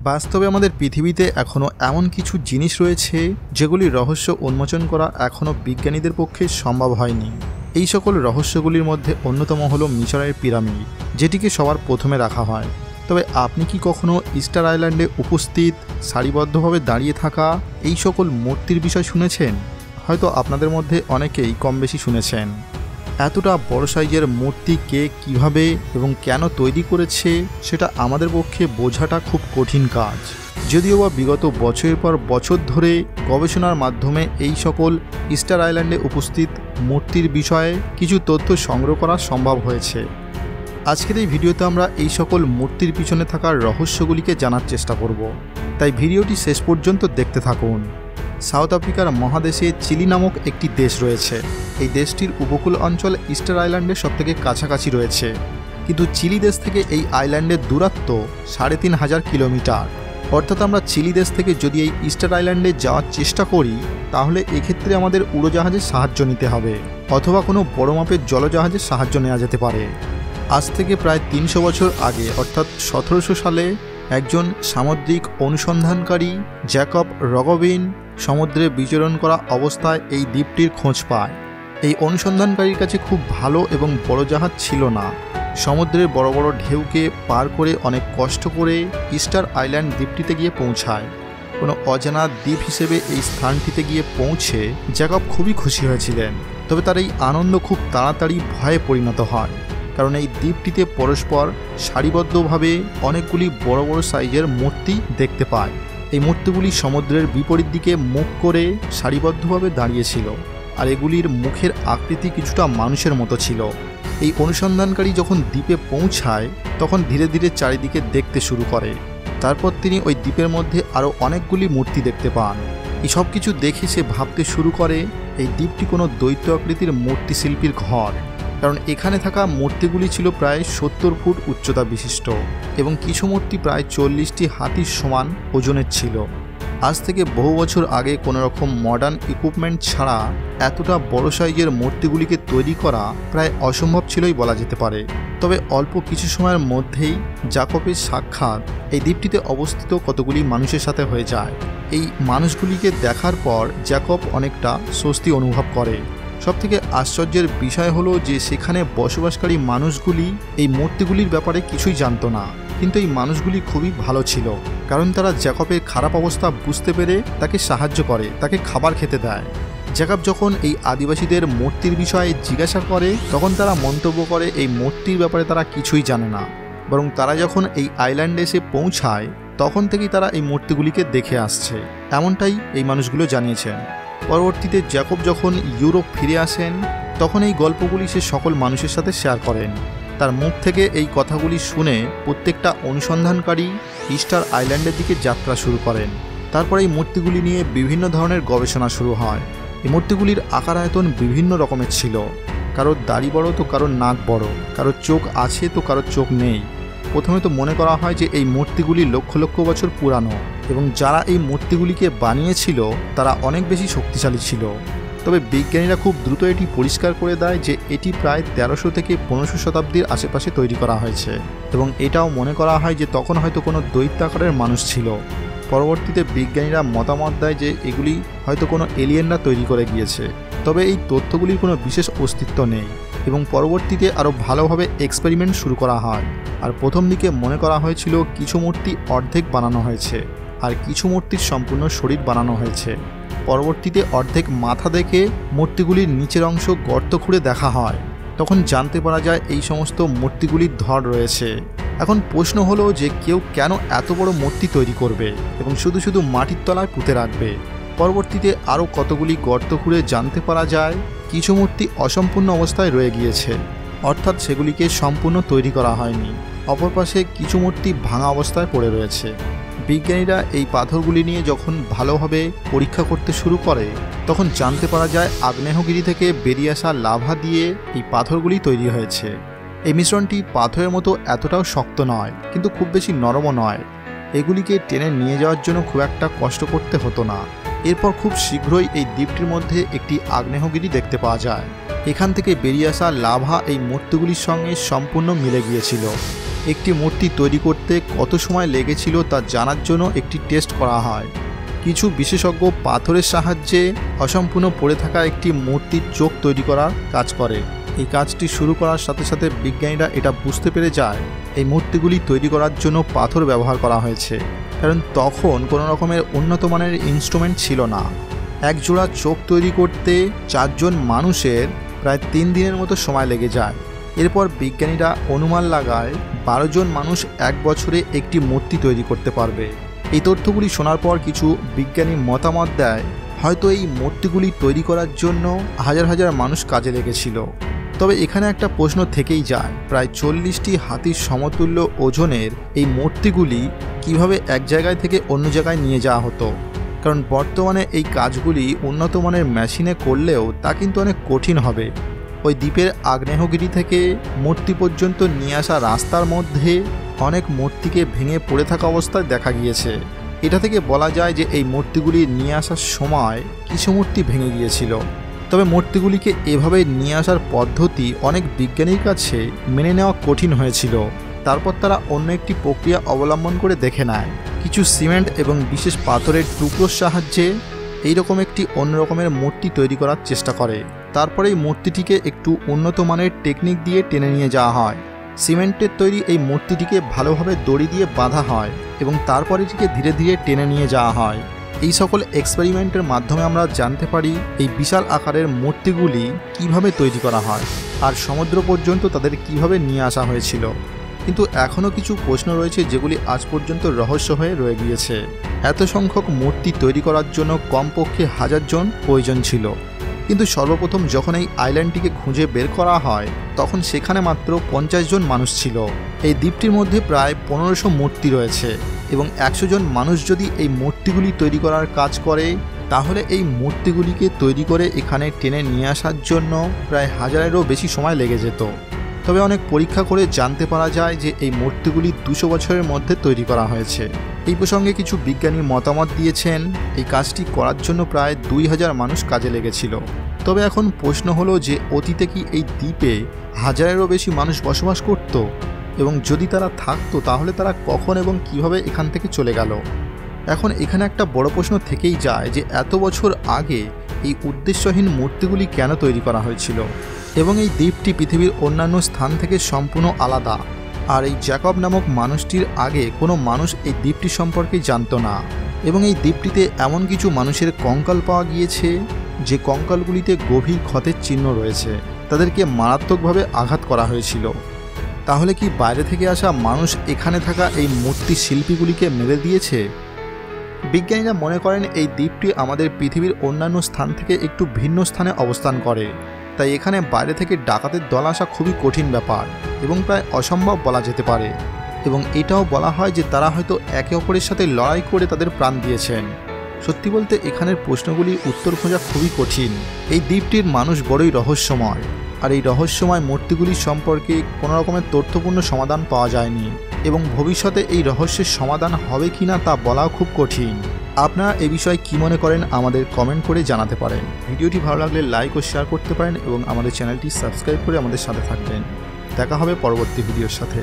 বাস্তবে আমাদের পৃথিবীতে এখনও এমন কিছু জিনিস রয়েছে যেগুলির রহস্য উন্মোচন করা এখনও বিজ্ঞানীদের পক্ষে সম্ভব হয়নি। এই সকল রহস্যগুলির মধ্যে অন্যতম হলো মিশরের পিরামিড, যেটিকে সবার প্রথমে রাখা হয়। তবে আপনি কি কখনো ইস্টার আইল্যান্ডে উপস্থিত সারিবদ্ধভাবে দাঁড়িয়ে থাকা এই সকল মূর্তির বিষয় শুনেছেন? হয়তো আপনাদের মধ্যে অনেকেই কম বেশি শুনেছেন। এতটা বড় সাইজের মূর্তি কে কীভাবে এবং কেন তৈরি করেছে সেটা আমাদের পক্ষে বোঝাটা খুব কঠিন কাজ। যদিও বা বিগত বছরের পর বছর ধরে গবেষণার মাধ্যমে এই সকল ইস্টার আইল্যান্ডে উপস্থিত মূর্তির বিষয়ে কিছু তথ্য সংগ্রহ করা সম্ভব হয়েছে। আজকের এই ভিডিওতে আমরা এই সকল মূর্তির পিছনে থাকা রহস্যগুলিকে জানার চেষ্টা করব, তাই ভিডিওটি শেষ পর্যন্ত দেখতে থাকুন। সাউথ আফ্রিকার মহাদেশে চিলি নামক একটি দেশ রয়েছে। এই দেশটির উপকূল অঞ্চল ইস্টার আইল্যান্ডের সবথেকে কাছাকাছি রয়েছে, কিন্তু চিলি দেশ থেকে এই আইল্যান্ডের দূরত্ব ৩,৫০০ কিলোমিটার। অর্থাৎ আমরা চিলি দেশ থেকে যদি এই ইস্টার আইল্যান্ডে যাওয়ার চেষ্টা করি তাহলে এক্ষেত্রে আমাদের উড়োজাহাজের সাহায্য নিতে হবে, অথবা কোনো বড় মাপের জলজাহাজের সাহায্য নেওয়া যেতে পারে। আজ থেকে প্রায় ৩০০ বছর আগে অর্থাৎ ১৭০০ সালে একজন সামুদ্রিক অনুসন্ধানকারী জ্যাকব রগবিন সমুদ্রে বিচরণ করা অবস্থায় এই দ্বীপটির খোঁজ পায়। এই অনুসন্ধানকারীর কাছে খুব ভালো এবং বড় জাহাজ ছিল না। সমুদ্রের বড় বড় ঢেউকে পার করে অনেক কষ্ট করে ইস্টার আইল্যান্ড দ্বীপটিতে গিয়ে পৌঁছায়। কোনো অজানা দ্বীপ হিসেবে এই স্থানটিতে গিয়ে পৌঁছে জ্যাকব খুবই খুশি হয়েছিলেন। তবে তার এই আনন্দ খুব তাড়াতাড়ি ভয়ে পরিণত হয়, কারণ এই দ্বীপটিতে পরস্পর সারিবদ্ধভাবে অনেকগুলি বড় বড় সাইজের মূর্তি দেখতে পায়। এই মূর্তিগুলি সমুদ্রের বিপরীত দিকে মুখ করে সারিবদ্ধভাবে দাঁড়িয়েছিল, আর এগুলির মুখের আকৃতি কিছুটা মানুষের মতো ছিল। এই অনুসন্ধানকারী যখন দ্বীপে পৌঁছায় তখন ধীরে ধীরে চারিদিকে দেখতে শুরু করে। তারপর তিনি ওই দ্বীপের মধ্যে আরও অনেকগুলি মূর্তি দেখতে পান। এই সব কিছু দেখে সে ভাবতে শুরু করে এই দ্বীপটি কোনো দৈত্য আকৃতির মূর্তিশিল্পীর ঘর, কারণ এখানে থাকা মূর্তিগুলি ছিল প্রায় ৭০ ফুট উচ্চতা বিশিষ্ট এবং কিছু মূর্তি প্রায় ৪০টি হাতির সমান ওজনের ছিল। আজ থেকে বহু বছর আগে কোনো রকম মডার্ন ইকুইপমেন্ট ছাড়া এতটা বড় সাইজের মূর্তিগুলিকে তৈরি করা প্রায় অসম্ভব ছিলই বলা যেতে পারে। তবে অল্প কিছু সময়ের মধ্যেই জ্যাকবের সাক্ষাৎ এই দ্বীপটিতে অবস্থিত কতগুলি মানুষের সাথে হয়ে যায়। এই মানুষগুলিকে দেখার পর জ্যাকব অনেকটা স্বস্তি অনুভব করে। সবথেকে আশ্চর্যের বিষয় হলো যে সেখানে বসবাসকারী মানুষগুলি এই মূর্তিগুলির ব্যাপারে কিছুই জানতো না, কিন্তু এই মানুষগুলি খুবই ভালো ছিল, কারণ তারা জ্যাকবের খারাপ অবস্থা বুঝতে পেরে তাকে সাহায্য করে, তাকে খাবার খেতে দেয়। জ্যাকব যখন এই আদিবাসীদের মূর্তির বিষয়ে জিজ্ঞাসা করে তখন তারা মন্তব্য করে এই মূর্তির ব্যাপারে তারা কিছুই জানে না, বরং তারা যখন এই আইল্যান্ডে এসে পৌঁছায় তখন থেকেই তারা এই মূর্তিগুলিকে দেখে আসছে, এমনটাই এই মানুষগুলো জানিয়েছেন। পরবর্তীতে জ্যাকব যখন ইউরোপ ফিরে আসেন তখন এই গল্পগুলি সে সকল মানুষের সাথে শেয়ার করেন। তার মুখ থেকে এই কথাগুলি শুনে প্রত্যেকটা অনুসন্ধানকারী ইস্টার আইল্যান্ডের দিকে যাত্রা শুরু করেন। তারপর এই মূর্তিগুলি নিয়ে বিভিন্ন ধরনের গবেষণা শুরু হয়। এই মূর্তিগুলির আকার আয়তন বিভিন্ন রকমের ছিল, কারোর দাড়ি বড় তো কারোর নাক বড়, কারোর চোখ আছে তো কারোর চোখ নেই। প্রথমে তো মনে করা হয় যে এই মূর্তিগুলি লক্ষ লক্ষ বছর পুরানো এবং যারা এই মূর্তিগুলিকে বানিয়েছিল তারা অনেক বেশি শক্তিশালী ছিল। তবে বিজ্ঞানীরা খুব দ্রুত এটি পরিষ্কার করে দেয় যে এটি প্রায় ১৩০০ থেকে ১৫০০ শতাব্দীর আশেপাশে তৈরি করা হয়েছে এবং এটাও মনে করা হয় যে তখন হয়তো কোনো দৈত্য আকারের মানুষ ছিল। পরবর্তীতে বিজ্ঞানীরা মতামত দেয় যে এগুলি হয়তো কোনো এলিয়েনরা তৈরি করে গিয়েছে, তবে এই তথ্যগুলির কোনো বিশেষ অস্তিত্ব নেই এবং পরবর্তীতে আরও ভালোভাবে এক্সপেরিমেন্ট শুরু করা হয়। আর প্রথম দিকে মনে করা হয়েছিল কিছু মূর্তি অর্ধেক বানানো হয়েছে আর কিছু মূর্তির সম্পূর্ণ শরীর বানানো হয়েছে। পরবর্তীতে অর্ধেক মাথা দেখে মূর্তিগুলির নিচের অংশ গর্ত খুঁড়ে দেখা হয়, তখন জানতে পারা যায় এই সমস্ত মূর্তিগুলির ধর রয়েছে। এখন প্রশ্ন হলো যে কেউ কেন এত বড় মূর্তি তৈরি করবে এবং শুধু শুধু মাটির তলায় পুঁতে রাখবে। পরবর্তীতে আরও কতগুলি গর্ত খুঁড়ে জানতে পারা যায় কিছু মূর্তি অসম্পূর্ণ অবস্থায় রয়ে গিয়েছে, অর্থাৎ সেগুলিকে সম্পূর্ণ তৈরি করা হয়নি। অপর পাশে কিছু মূর্তি ভাঙা অবস্থায় পড়ে রয়েছে। বিজ্ঞানীরা এই পাথরগুলি নিয়ে যখন ভালোভাবে পরীক্ষা করতে শুরু করে তখন জানতে পারা যায় আগ্নেয়গিরি থেকে বেরিয়ে আসা লাভা দিয়ে এই পাথরগুলি তৈরি হয়েছে। এই মিশ্রণটি পাথরের মতো এতটাও শক্ত নয়, কিন্তু খুব বেশি নরমও নয়। এগুলিকে টেনে নিয়ে যাওয়ার জন্য খুব একটা কষ্ট করতে হতো না। এরপর খুব শীঘ্রই এই দ্বীপটির মধ্যে একটি আগ্নেয়গিরি দেখতে পাওয়া যায়। এখান থেকে বেরিয়ে আসা লাভা এই মূর্তিগুলির সঙ্গে সম্পূর্ণ মিলে গিয়েছিল। একটি মূর্তি তৈরি করতে কত সময় লেগেছিল তা জানার জন্য একটি টেস্ট করা হয়। কিছু বিশেষজ্ঞ পাথরের সাহায্যে অসম্পূর্ণ পড়ে থাকা একটি মূর্তির চোখ তৈরি করার কাজ করে। এই কাজটি শুরু করার সাথে সাথে বিজ্ঞানীরা এটা বুঝতে পেরে যায় এই মূর্তিগুলি তৈরি করার জন্য পাথর ব্যবহার করা হয়েছে, কারণ তখন কোনো রকমের উন্নত মানের ইনস্ট্রুমেন্ট ছিল না। এক জোড়া চোখ তৈরি করতে 4 জন মানুষের প্রায় 3 দিনের মতো সময় লেগে যায়। এরপর বিজ্ঞানীরা অনুমান লাগায় 12 জন মানুষ 1 বছরে একটি মূর্তি তৈরি করতে পারবে। এই তথ্যগুলি শোনার পর কিছু বিজ্ঞানী মতামত দেয় হয়তো এই মূর্তিগুলি তৈরি করার জন্য হাজার হাজার মানুষ কাজে লেগেছিল। তবে এখানে একটা প্রশ্ন থেকেই যায়, প্রায় 40টি হাতির সমতুল্য ওজনের এই মূর্তিগুলি কিভাবে এক জায়গায় থেকে অন্য জায়গায় নিয়ে যাওয়া হতো? কারণ বর্তমানে এই কাজগুলি উন্নত মানের মেশিনে করলেও তা কিন্তু অনেক কঠিন হবে। ওই দ্বীপের আগ্নেয়গিরি থেকে মূর্তি পর্যন্ত নিয়ে আসা রাস্তার মধ্যে অনেক মূর্তিকে ভেঙে পড়ে থাকা অবস্থায় দেখা গিয়েছে। এটা থেকে বলা যায় যে এই মূর্তিগুলি নিয়ে আসার সময় কিছু মূর্তি ভেঙে গিয়েছিল। তবে মূর্তিগুলিকে এভাবে নিয়ে আসার পদ্ধতি অনেক বিজ্ঞানীর কাছে মেনে নেওয়া কঠিন হয়েছিল। তারপর তারা অন্য একটি প্রক্রিয়া অবলম্বন করে দেখে নেয়। কিছু সিমেন্ট এবং বিশেষ পাথরের টুকরোর সাহায্যে এইরকম একটি অন্য রকমের মূর্তি তৈরি করার চেষ্টা করে। তারপরে এই মূর্তিটিকে একটু উন্নত মানের টেকনিক দিয়ে টেনে নিয়ে যাওয়া হয়। সিমেন্টের তৈরি এই মূর্তিটিকে ভালোভাবে দড়ি দিয়ে বাঁধা হয় এবং তারপরে এটিকে ধীরে ধীরে টেনে নিয়ে যাওয়া হয়। এই সকল এক্সপেরিমেন্টের মাধ্যমে আমরা জানতে পারি এই বিশাল আকারের মূর্তিগুলি কিভাবে তৈরি করা হয় আর সমুদ্র পর্যন্ত তাদের কিভাবে নিয়ে আসা হয়েছিল। কিন্তু এখনও কিছু প্রশ্ন রয়েছে যেগুলি আজ পর্যন্ত রহস্য হয়ে রয়ে গিয়েছে। এত সংখ্যক মূর্তি তৈরি করার জন্য কমপক্ষে 1000 জন প্রয়োজন ছিল, কিন্তু সর্বপ্রথম যখন এই আইল্যান্ডটিকে খুঁজে বের করা হয় তখন সেখানে মাত্র 50 জন মানুষ ছিল। এই দ্বীপটির মধ্যে প্রায় 1500 মূর্তি রয়েছে এবং 100 জন মানুষ যদি এই মূর্তিগুলি তৈরি করার কাজ করে তাহলে এই মূর্তিগুলিকে তৈরি করে এখানে টেনে নিয়ে আসার জন্য প্রায় 1000-এরও বেশি সময় লেগে যেত। তবে অনেক পরীক্ষা করে জানতে পারা যায় যে এই মূর্তিগুলি 200 বছরের মধ্যে তৈরি করা হয়েছে। এই প্রসঙ্গে কিছু বিজ্ঞানী মতামত দিয়েছেন এই কাজটি করার জন্য প্রায় 2000 মানুষ কাজে লেগেছিল। তবে এখন প্রশ্ন হলো যে অতীতে কি এই দ্বীপে 1000-এরও বেশি মানুষ বসবাস করত, এবং যদি তারা থাকতো তাহলে তারা কখন এবং কিভাবে এখান থেকে চলে গেল? এখন এখানে একটা বড় প্রশ্ন থেকেই যায় যে এত বছর আগে এই উদ্দেশ্যহীন মূর্তিগুলি কেন তৈরি করা হয়েছিল, এবং এই দ্বীপটি পৃথিবীর অন্যান্য স্থান থেকে সম্পূর্ণ আলাদা। আর এই জ্যাকব নামক মানুষটির আগে কোনো মানুষ এই দ্বীপটি সম্পর্কে জানতো না, এবং এই দ্বীপটিতে এমন কিছু মানুষের কঙ্কাল পাওয়া গিয়েছে যে কঙ্কালগুলিতে গভীর ক্ষতের চিহ্ন রয়েছে। তাদেরকে মারাত্মকভাবে আঘাত করা হয়েছিল। তাহলে কি বাইরে থেকে আসা মানুষ এখানে থাকা এই মূর্তি শিল্পীগুলিকে মেরে দিয়েছে? বিজ্ঞানীরা মনে করেন এই দ্বীপটি আমাদের পৃথিবীর অন্যান্য স্থান থেকে একটু ভিন্ন স্থানে অবস্থান করে, তাই এখানে বাইরে থেকে ডাকাতের দল আসা খুবই কঠিন ব্যাপার এবং প্রায় অসম্ভব বলা যেতে পারে। এবং এটাও বলা হয় যে তারা হয়তো একে অপরের সাথে লড়াই করে তাদের প্রাণ দিয়েছেন। সত্যি বলতে এখানের প্রশ্নগুলির উত্তর খোঁজা খুবই কঠিন। এই দ্বীপটির মানুষ বড়ই রহস্যময়, আর এই রহস্যময় মূর্তিগুলির সম্পর্কে কোনো রকমের তথ্যপূর্ণ সমাধান পাওয়া যায়নি, এবং ভবিষ্যতে এই রহস্যের সমাধান হবে কিনা তা বলাও খুব কঠিন। আপনারা এ বিষয়ে কী মনে করেন আমাদের কমেন্ট করে জানাতে পারেন। ভিডিওটি ভালো লাগলে লাইক ও শেয়ার করতে পারেন এবং আমাদের চ্যানেলটি সাবস্ক্রাইব করে আমাদের সাথে থাকবেন। দেখা হবে পরবর্তী ভিডিওর সাথে।